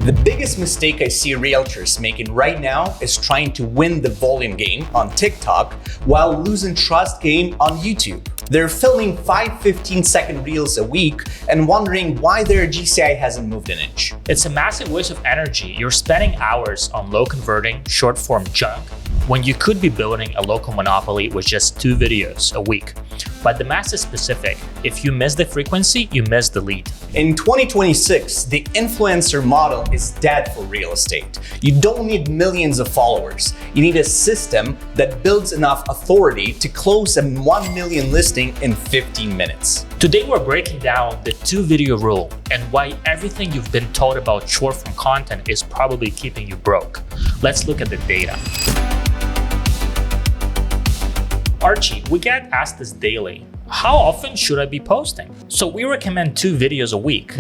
The biggest mistake I see realtors making right now is trying to win the volume game on TikTok while losing trust game on YouTube. They're filming 5 15-second reels a week and wondering why their GCI hasn't moved an inch. It's a massive waste of energy. You're spending hours on low converting, short form junk when you could be building a local monopoly with just 2 videos a week. But the math is specific. If you miss the frequency, you miss the lead. In 2026, the influencer model is dead for real estate. You don't need millions of followers. You need a system that builds enough authority to close a 1 million listing in 15 minutes. Today, we're breaking down the 2-video rule and why everything you've been told about short form content is probably keeping you broke. Let's look at the data. Archie, we get asked this daily. How often should I be posting? So we recommend 2 videos a week.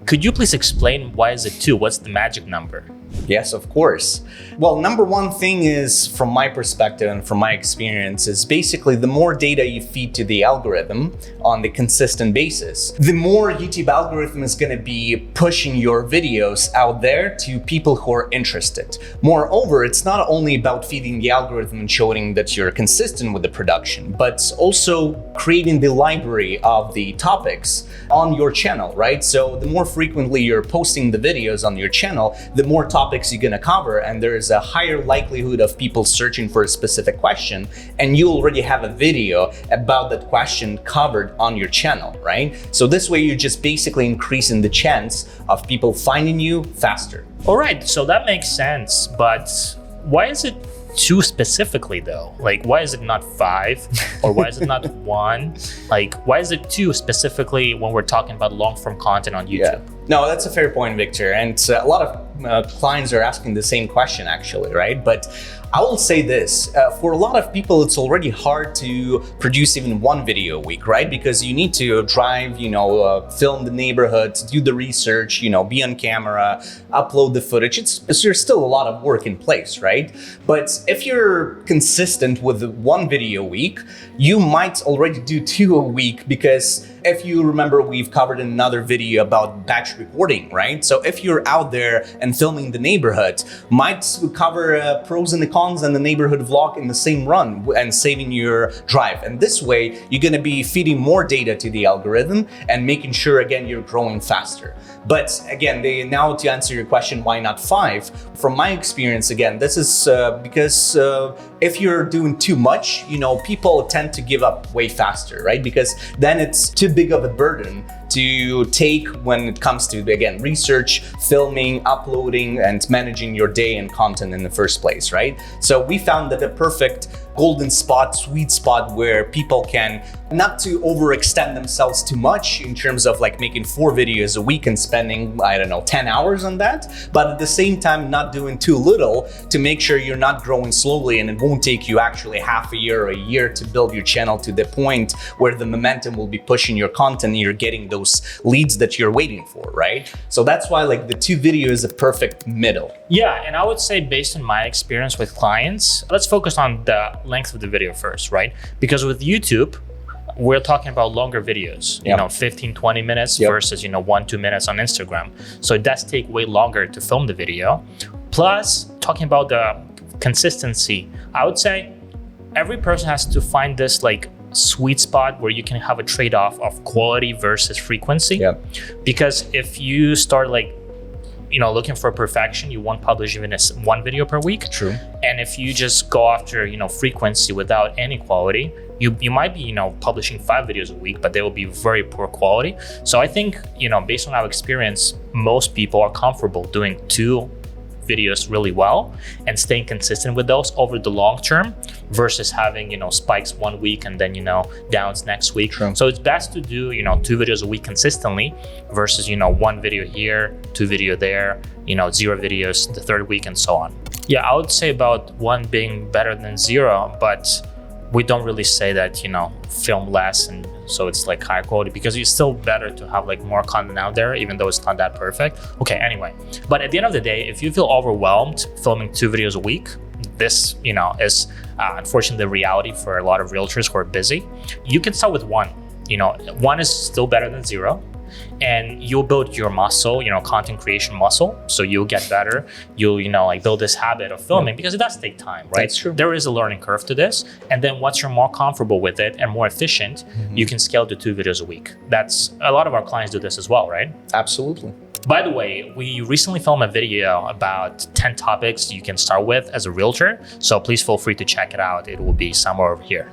Could you please explain why is it 2? What's the magic number? Yes, of course. Well, number one thing is, from my perspective and from my experience, is basically the more data you feed to the algorithm on the consistent basis, the more YouTube algorithm is going to be pushing your videos out there to people who are interested. Moreover, it's not only about feeding the algorithm and showing that you're consistent with the production, but also creating the library of the topics on your channel, right? So the more frequently you're posting the videos on your channel, the more topics you're going to cover, and there's a higher likelihood of people searching for a specific question, and you already have a video about that question covered on your channel, right? So this way you're just basically increasing the chance of people finding you faster. All right, so that makes sense, but why is it 2 specifically though? Like, why is it not 5? Or why is it not 1? Like, why is it 2 specifically when we're talking about long form content on YouTube? Yeah. No, that's a fair point, Victor. And a lot of clients are asking the same question actually, right? But I will say this, for a lot of people, it's already hard to produce even 1 video a week, right? Because you need to drive, film the neighborhoods, do the research, be on camera, upload the footage. There's still a lot of work in place, right? But if you're consistent with 1 video a week, you might already do 2 a week, because if you remember, we've covered another video about batch reporting, right? So if you're out there and filming the neighborhood, might cover pros and the cons and the neighborhood vlog in the same run and saving your drive. And this way, you're gonna be feeding more data to the algorithm and making sure, again, you're growing faster. But again, now to answer your question, why not 5? From my experience, again, this is because if you're doing too much, people tend to give up way faster, right? Because then it's too big of a burden to take when it comes to, again, research, filming, uploading, and managing your day and content in the first place, right? So we found that the perfect golden spot, sweet spot where people can not to overextend themselves too much in terms of like making 4 videos a week and spending, 10 hours on that, but at the same time not doing too little to make sure you're not growing slowly and it won't take you actually half a year or a year to build your channel to the point where the momentum will be pushing your content and you're getting those leads that you're waiting for, right? So that's why like the 2 video is a perfect middle. Yeah, and I would say based on my experience with clients, let's focus on the length of the video first, right? Because with YouTube, we're talking about longer videos, 15, 20 minutes versus, 1-2 minutes on Instagram. So it does take way longer to film the video. Plus, talking about the consistency, I would say every person has to find this like sweet spot where you can have a trade-off of quality versus frequency. Because if you start looking for perfection, you won't publish even 1 video per week. True. And if you just go after, frequency without any quality, you might be, publishing 5 videos a week, but they will be very poor quality. So I think, based on our experience, most people are comfortable doing 2 videos really well and staying consistent with those over the long term versus having, spikes 1 week and then, downs next week. True. So it's best to do, 2 videos a week consistently versus, 1 video here, 2 video there, 0 videos the 3rd week and so on. Yeah, I would say about 1 being better than 0, but we don't really say that, film less and so it's like higher quality, because it's still better to have like more content out there, even though it's not that perfect. Okay, anyway, but at the end of the day, if you feel overwhelmed filming 2 videos a week, this, is unfortunately the reality for a lot of realtors who are busy. You can start with 1. 1 is still better than 0. and you'll build your muscle, content creation muscle. So you'll get better. You'll, like build this habit of filming because it does take time, right? That's true. There is a learning curve to this. And then once you're more comfortable with it and more efficient, you can scale to 2 videos a week. That's a lot of our clients do this as well, right? Absolutely. By the way, we recently filmed a video about 10 topics you can start with as a realtor. So please feel free to check it out. It will be somewhere over here.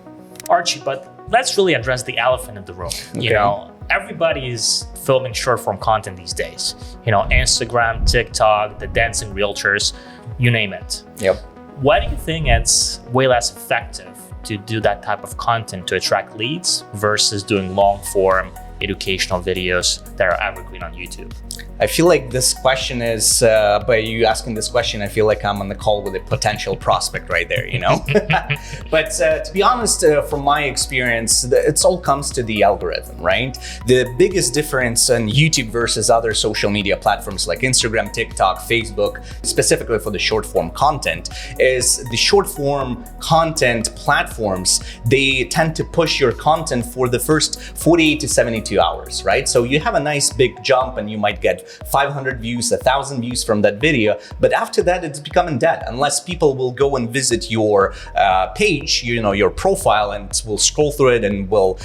Archie, but let's really address the elephant in the room. Okay. Everybody is filming short form content these days. Instagram, TikTok, the dancing realtors, you name it. Yep. Why do you think it's way less effective to do that type of content to attract leads versus doing long form educational videos that are evergreen on YouTube? I feel like this question is, by you asking this question, I feel like I'm on the call with a potential prospect right there, But to be honest, from my experience, it all comes to the algorithm, right? The biggest difference in YouTube versus other social media platforms like Instagram, TikTok, Facebook, specifically for the short form content, is the short form content platforms, they tend to push your content for the first 48 to 72 hours, right? So you have a nice big jump and you might get 500 views, 1,000 views from that video, but after that it's becoming dead unless people will go and visit your page, your profile, and will scroll through it and will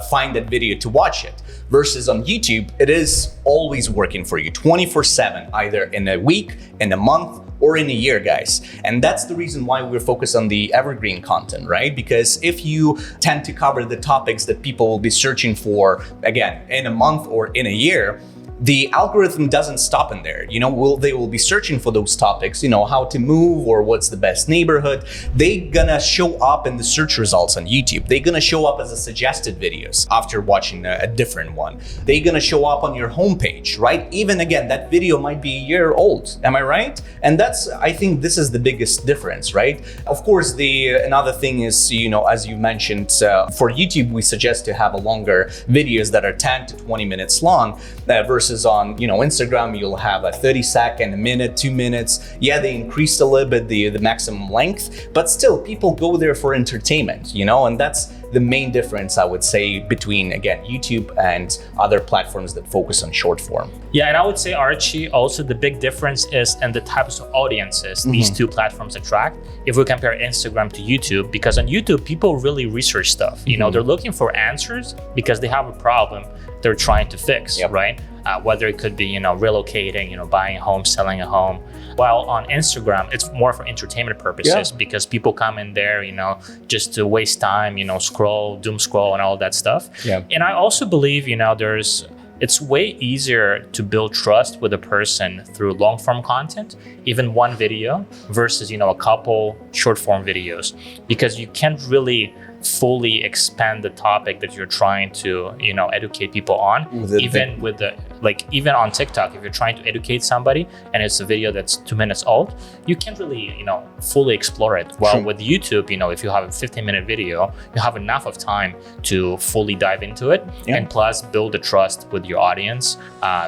find that video to watch it. Versus on YouTube, it is always working for you 24/7, either in a week, in a month, or in a year, guys. And that's the reason why we're focused on the evergreen content, right? Because if you tend to cover the topics that people will be searching for, again, in a month or in a year, the algorithm doesn't stop in there. They will be searching for those topics, how to move or what's the best neighborhood. They gonna show up in the search results on YouTube. They gonna show up as a suggested videos after watching a different one. They gonna show up on your homepage, right? Even again, that video might be a year old. Am I right? And I think this is the biggest difference, right? Of course, another thing is, as you mentioned, for YouTube, we suggest to have a longer videos that are 10 to 20 minutes long versus on Instagram, you'll have a 30-second, a minute, 2 minutes. Yeah, they increased a little bit the maximum length, but still people go there for entertainment, and that's the main difference, I would say, between, again, YouTube and other platforms that focus on short form. Yeah, and I would say, Archie, also the big difference is in the types of audiences these two platforms attract. If we compare Instagram to YouTube, because on YouTube, people really research stuff. They're looking for answers because they have a problem they're trying to fix, right? Whether it could be, relocating, buying a home, selling a home. While on Instagram, it's more for entertainment purposes because people come in there, just to waste time, scroll, doom scroll and all that stuff. Yeah. And I also believe, it's way easier to build trust with a person through long form content, even one video versus, a couple short form videos, because you can't really fully expand the topic that you're trying to, educate people on. Even on TikTok, if you're trying to educate somebody and it's a video that's 2 minutes old, you can't really, fully explore it. Well, with YouTube, if you have a 15-minute video, you have enough of time to fully dive into it and plus build the trust with your audience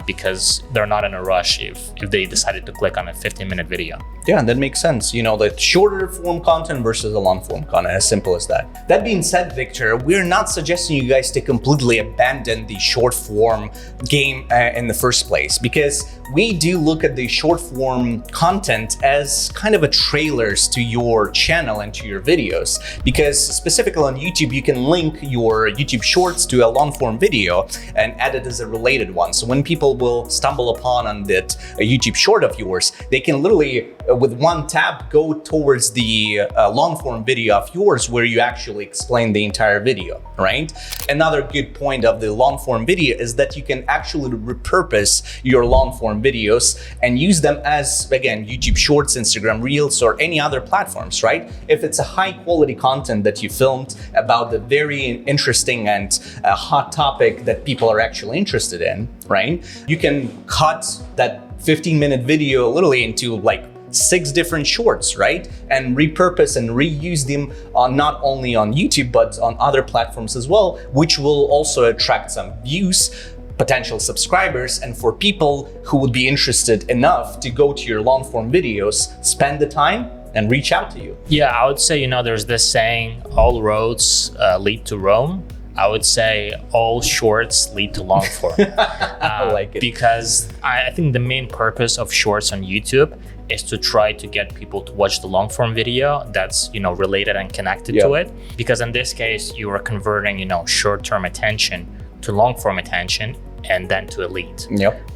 because they're not in a rush if they decided to click on a 15-minute video. Yeah, that makes sense. The shorter form content versus the long form content, as simple as that. That being said, Victor, we're not suggesting you guys to completely abandon the short form game in the first place, because we do look at the short form content as kind of a trailers to your channel and to your videos. Because specifically on YouTube, you can link your YouTube shorts to a long form video and add it as a related one. So when people will stumble upon a YouTube short of yours, they can literally with one tap go towards the long form video of yours where you actually explain the entire video, right? Another good point of the long form video is that you can actually repurpose your long form videos and use them as, again, YouTube Shorts, Instagram Reels, or any other platforms, right? If it's a high quality content that you filmed about the very interesting and hot topic that people are actually interested in, right? You can cut that 15-minute video literally into like 6 different shorts, right? And repurpose and reuse them on not only on YouTube, but on other platforms as well, which will also attract some views, potential subscribers, and for people who would be interested enough to go to your long form videos, spend the time and reach out to you. Yeah, I would say, there's this saying, all roads lead to Rome. I would say all shorts lead to long form. I like it. Because I think the main purpose of shorts on YouTube is to try to get people to watch the long form video that's, related and connected to it. Because in this case, you are converting, short-term attention to long form attention and then to a lead.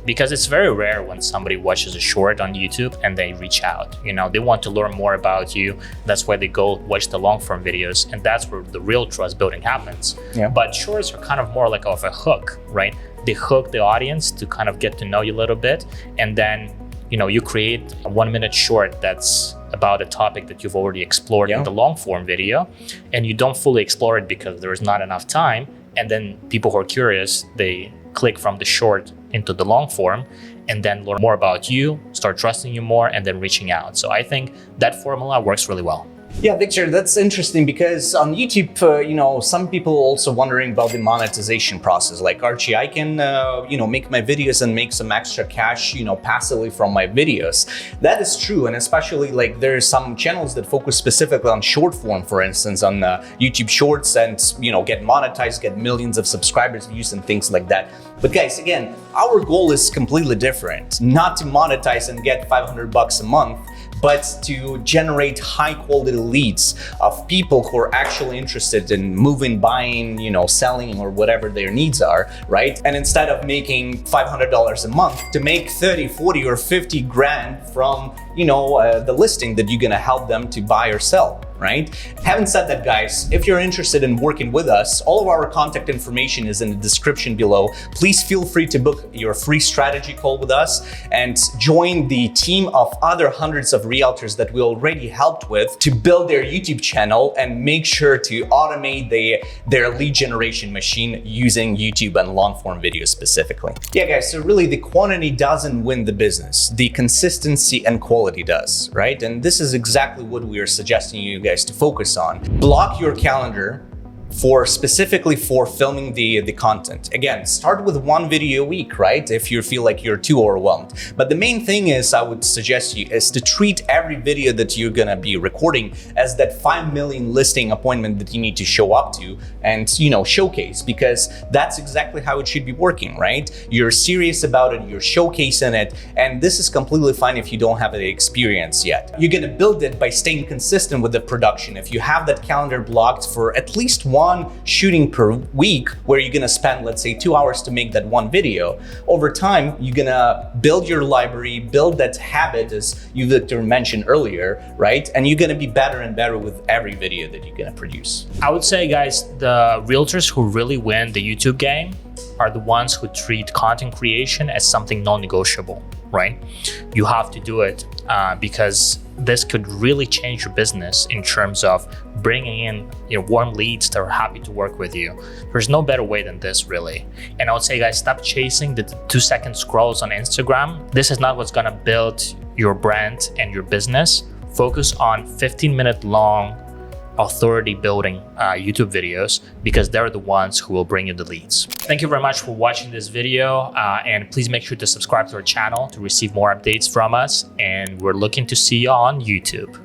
Because it's very rare when somebody watches a short on YouTube and they reach out. They want to learn more about you. That's why they go watch the long form videos, and that's where the real trust building happens. But shorts are kind of more like of a hook, right? They hook the audience to kind of get to know you a little bit, and then you create a 1 minute short that's about a topic that you've already explored in the long form video, and you don't fully explore it because there is not enough time. And then people who are curious, they click from the short into the long form and then learn more about you, start trusting you more, and then reaching out. So I think that formula works really well. Yeah, Victor, that's interesting because on YouTube, some people also wondering about the monetization process. Like, Archie, I can, make my videos and make some extra cash, passively from my videos. That is true. And especially like there's some channels that focus specifically on short form, for instance, on YouTube Shorts and, get monetized, get millions of subscribers, views and things like that. But guys, again, our goal is completely different. Not to monetize and get $500 a month, but to generate high quality leads of people who are actually interested in moving, buying, selling, or whatever their needs are, right? And instead of making $500 a month, to make 30, 40, or 50 grand from, the listing that you're gonna help them to buy or sell, right? Having said that, guys, if you're interested in working with us, all of our contact information is in the description below. Please feel free to book your free strategy call with us and join the team of other hundreds of realtors that we already helped with to build their YouTube channel and make sure to automate their lead generation machine using YouTube and long form videos specifically. Yeah, guys, so really the quantity doesn't win the business. The consistency and quality does, right? And this is exactly what we are suggesting you guys to focus on. Block your calendar specifically for filming the content. Again, start with 1 video a week, right? If you feel like you're too overwhelmed. But the main thing is, I would suggest you is to treat every video that you're gonna be recording as that 5 million listing appointment that you need to show up to and, showcase, because that's exactly how it should be working, right? You're serious about it, you're showcasing it, and this is completely fine if you don't have the experience yet. You're gonna build it by staying consistent with the production. If you have that calendar blocked for at least one shooting per week, where you're gonna spend, let's say, 2 hours to make that 1 video, over time, you're gonna build your library, build that habit, as you, Victor, mentioned earlier, right? And you're gonna be better and better with every video that you're gonna produce. I would say, guys, the realtors who really win the YouTube game are the ones who treat content creation as something non-negotiable, right? You have to do it because this could really change your business in terms of bringing in warm leads that are happy to work with you. There's no better way than this, really. And I would say, guys, stop chasing the 2-second scrolls on Instagram. This is not what's gonna build your brand and your business. Focus on 15-minute long authority building YouTube videos, because they're the ones who will bring you the leads. Thank you very much for watching this video, and please make sure to subscribe to our channel to receive more updates from us, and we're looking to see you on YouTube.